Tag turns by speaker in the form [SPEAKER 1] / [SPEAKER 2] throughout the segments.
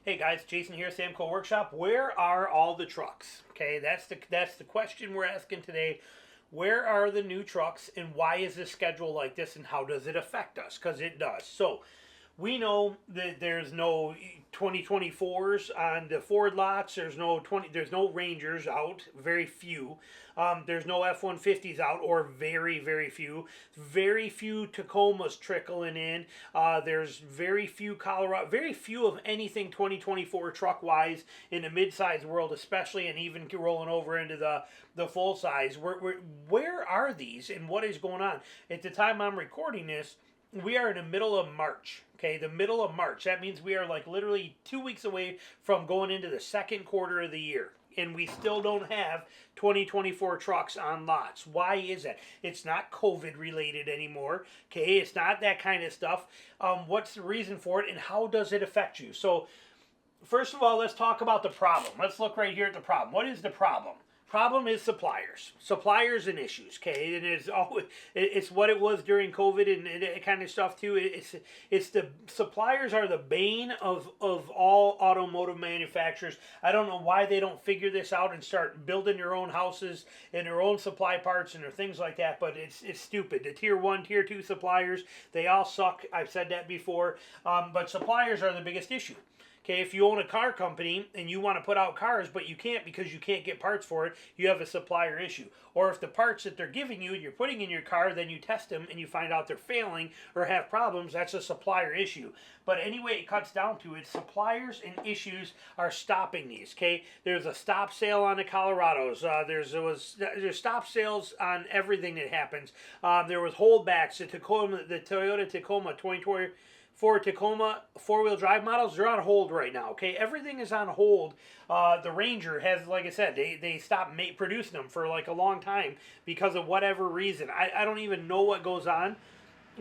[SPEAKER 1] Hey guys, Jason here, Samco Workshop. Where are all the trucks? Okay, that's the question we're asking today. Where are the new trucks and why is this schedule like this and how does it affect us? Because it does. So we know that there's no 2024s on the Ford lots. There's no Rangers out, very few. There's no F-150s out, or very, very few. Very few Tacomas trickling in. There's very few Colorado, very few of anything 2024 truck-wise in the mid-size world, especially, and even rolling over into the full size. Where are these and what is going on? At the time I'm recording this, we are in the middle of March. Okay, the middle of March. That means we are like literally 2 weeks away from going into the second quarter of the year. And we still don't have 2024 trucks on lots. Why is that? It's not COVID related anymore. Okay, it's not that kind of stuff. What's the reason for it and how does it affect you? So, first of all, let's talk about the problem. Let's look right here at the problem. What is the problem? Problem is suppliers and issues. Okay, and it's what it was during COVID and that kind of stuff too. It's the suppliers are the bane of all automotive manufacturers. I don't know why they don't figure this out and start building their own houses and their own supply parts and their things like that. But it's stupid. The tier 1, tier 2 suppliers, they all suck. I've said that before. But suppliers are the biggest issue. Okay, if you own a car company and you want to put out cars, but you can't because you can't get parts for it, you have a supplier issue. Or if the parts that they're giving you and you're putting in your car, then you test them and you find out they're failing or have problems, that's a supplier issue. But anyway, it cuts down to it. Suppliers and issues are stopping these, okay? There's a stop sale on the Colorados. There's stop sales on everything that happens. There was holdbacks. The Toyota Tacoma 2020 Tacoma four-wheel drive models, they're on hold right now, okay? Everything is on hold. The Ranger has, like I said, they stopped producing them for like a long time because of whatever reason. I don't even know what goes on,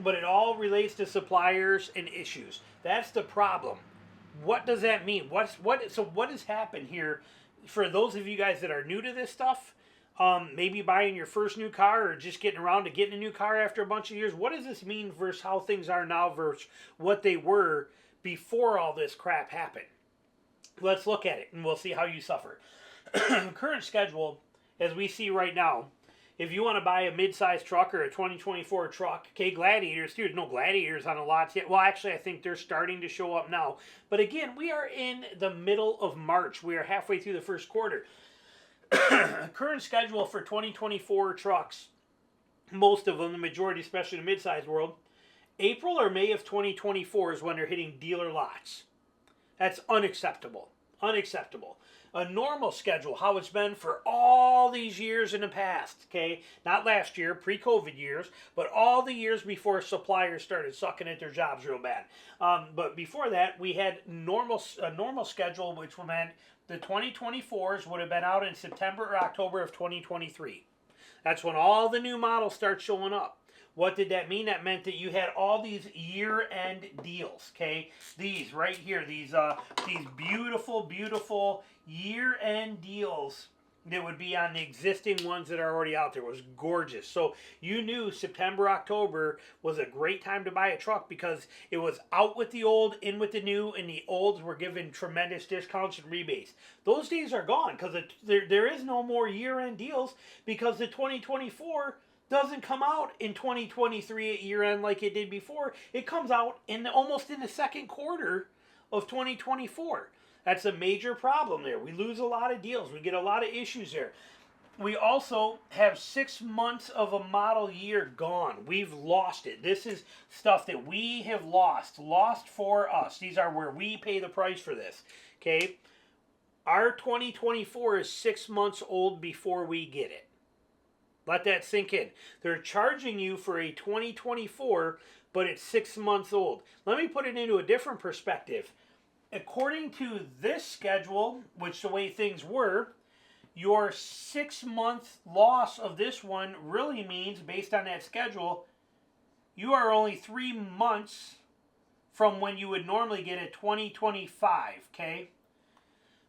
[SPEAKER 1] but it all relates to suppliers and issues. That's the problem. What does that mean? So what has happened here for those of you guys that are new to this stuff? Maybe buying your first new car or just getting around to getting a new car after a bunch of years. What does this mean versus how things are now versus what they were before all this crap happened? Let's look at it and we'll see how you suffer. Current schedule, as we see right now, if you want to buy a mid-size truck or a 2024 truck, okay, Gladiators, there's no Gladiators on the lots yet. Well, actually, I think they're starting to show up now. But again, we are in the middle of March. We are halfway through the first quarter. Current schedule for 2024 trucks, most of them, the majority, especially in the mid-size world, April or May of 2024 is when they're hitting dealer lots. That's unacceptable. Unacceptable. A normal schedule, how it's been for all these years in the past, okay? Not last year, pre-COVID years, but all the years before suppliers started sucking at their jobs real bad. But before that, we had a normal schedule, which meant the 2024s would have been out in September or October of 2023. That's when all the new models start showing up. What did that mean? That meant that you had all these year-end deals, okay? These right here, these beautiful, beautiful year-end deals that would be on the existing ones that are already out there. It was gorgeous. So you knew September, October was a great time to buy a truck because it was out with the old, in with the new, and the olds were given tremendous discounts and rebates. Those days are gone because there is no more year-end deals because the 2024 doesn't come out in 2023 at year-end like it did before. It comes out almost in the second quarter of 2024. That's a major problem there. We lose a lot of deals. We get a lot of issues there. We also have 6 months of a model year gone. We've lost it. This is stuff that we have lost for us. These are where we pay the price for this, okay? Our 2024 is 6 months old before we get it. Let that sink in. They're charging you for a 2024, but it's 6 months old. Let me put it into a different perspective. According to this schedule, which the way things were, your 6 month loss of this one really means, based on that schedule, you are only 3 months from when you would normally get a 2025, okay?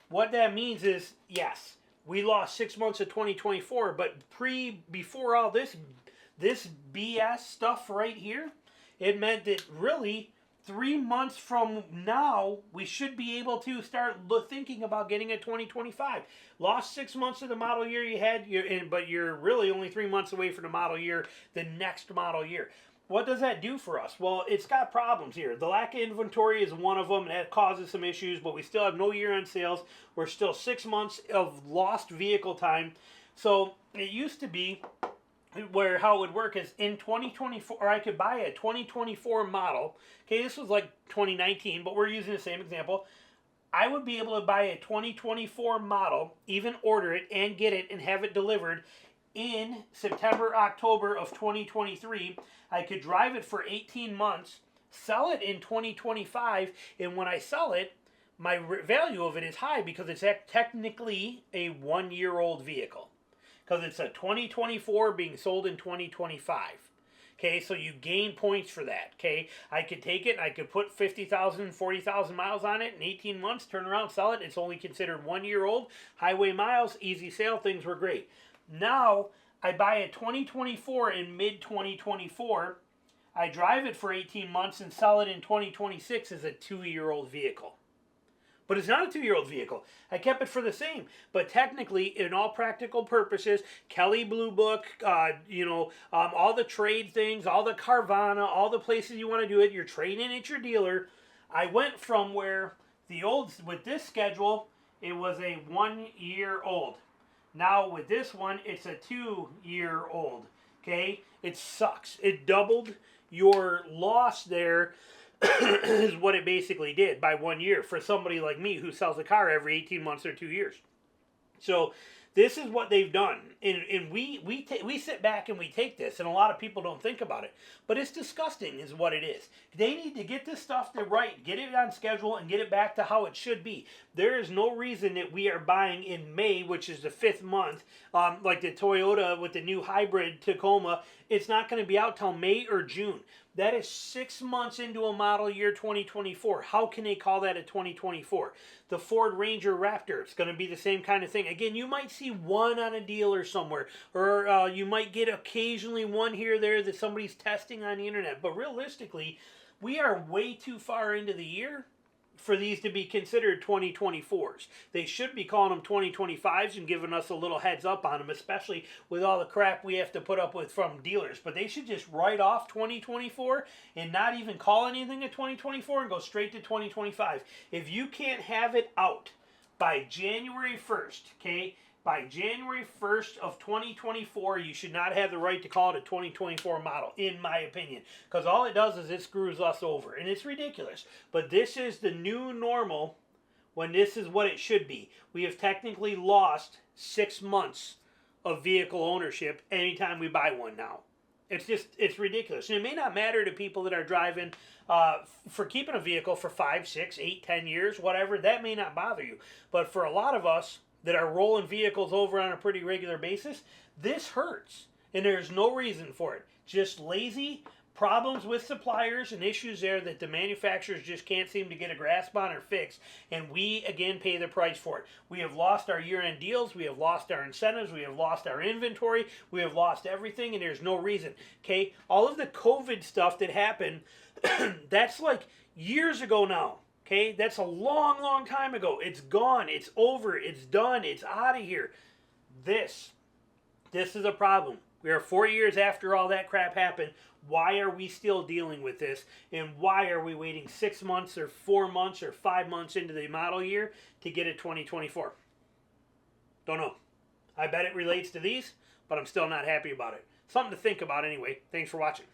[SPEAKER 1] What that means is, yes, we lost 6 months of 2024, but before all this BS stuff right here, it meant that really 3 months from now, we should be able to start thinking about getting a 2025. Lost 6 months of the model year you had, but you're really only 3 months away from the model year, the next model year. What does that do for us? Well, it's got problems here. The lack of inventory is one of them, and that causes some issues, but we still have no year-end sales. We're still 6 months of lost vehicle time. So it used to be where how it would work is in 2024, or I could buy a 2024 model. Okay, this was like 2019, but we're using the same example. I would be able to buy a 2024 model, even order it and get it and have it delivered in September, October of 2023. I could drive it for 18 months, sell it in 2025, and when I sell it, my value of it is high because it's technically a 1-year-old vehicle. Because it's a 2024 being sold in 2025. Okay, so you gain points for that. Okay, I could take it, I could put 50,000, 40,000 miles on it in 18 months, turn around, sell it. It's only considered 1-year-old. Highway miles, easy sale, things were great. Now, I buy a 2024 in mid-2024. I drive it for 18 months and sell it in 2026 as a 2-year-old vehicle. But it's not a 2-year-old vehicle. I kept it for the same. But technically, in all practical purposes, Kelly Blue Book, all the trade things, all the Carvana, all the places you want to do it, you're trading at your dealer. I went from where the old, with this schedule, it was a 1-year-old. Now with this one, it's a 2-year-old. Okay? It sucks. It doubled your loss there. Is what it basically did by 1 year for somebody like me who sells a car every 18 months or 2 years. So this is what they've done, and we sit back and we take this, and a lot of people don't think about it, but it's disgusting is what it is. They need to get this stuff right, get it on schedule, and get it back to how it should be. There is no reason that we are buying in May, which is the 5th month, like the Toyota with the new hybrid Tacoma. It's not going to be out till May or June. That is 6 months into a model year 2024. How can they call that a 2024? The Ford Ranger Raptor, it's going to be the same kind of thing. Again, you might see one on a dealer somewhere, or you might get occasionally one here or there that somebody's testing on the internet. But realistically, we are way too far into the year for these to be considered 2024s. They should be calling them 2025s and giving us a little heads up on them, especially with all the crap we have to put up with from dealers. But they should just write off 2024 and not even call anything a 2024 and go straight to 2025. If you can't have it out by January 1st, okay, by January 1st of 2024, you should not have the right to call it a 2024 model, in my opinion. Because all it does is it screws us over. And it's ridiculous. But this is the new normal when this is what it should be. We have technically lost 6 months of vehicle ownership anytime we buy one now. It's ridiculous. And it may not matter to people that are driving for keeping a vehicle for 5, 6, 8, 10 years, whatever. That may not bother you. But for a lot of us that are rolling vehicles over on a pretty regular basis, this hurts. And there's no reason for it. Just lazy, problems with suppliers and issues there that the manufacturers just can't seem to get a grasp on or fix. And we, again, pay the price for it. We have lost our year-end deals. We have lost our incentives. We have lost our inventory. We have lost everything, and there's no reason. Okay? All of the COVID stuff that happened, that's like years ago now. Okay, that's a long, long time ago. It's gone. It's over. It's done. It's out of here. This is a problem. We are 4 years after all that crap happened. Why are we still dealing with this? And why are we waiting 6 months or 4 months or 5 months into the model year to get a 2024? Don't know. I bet it relates to these, but I'm still not happy about it. Something to think about anyway. Thanks for watching.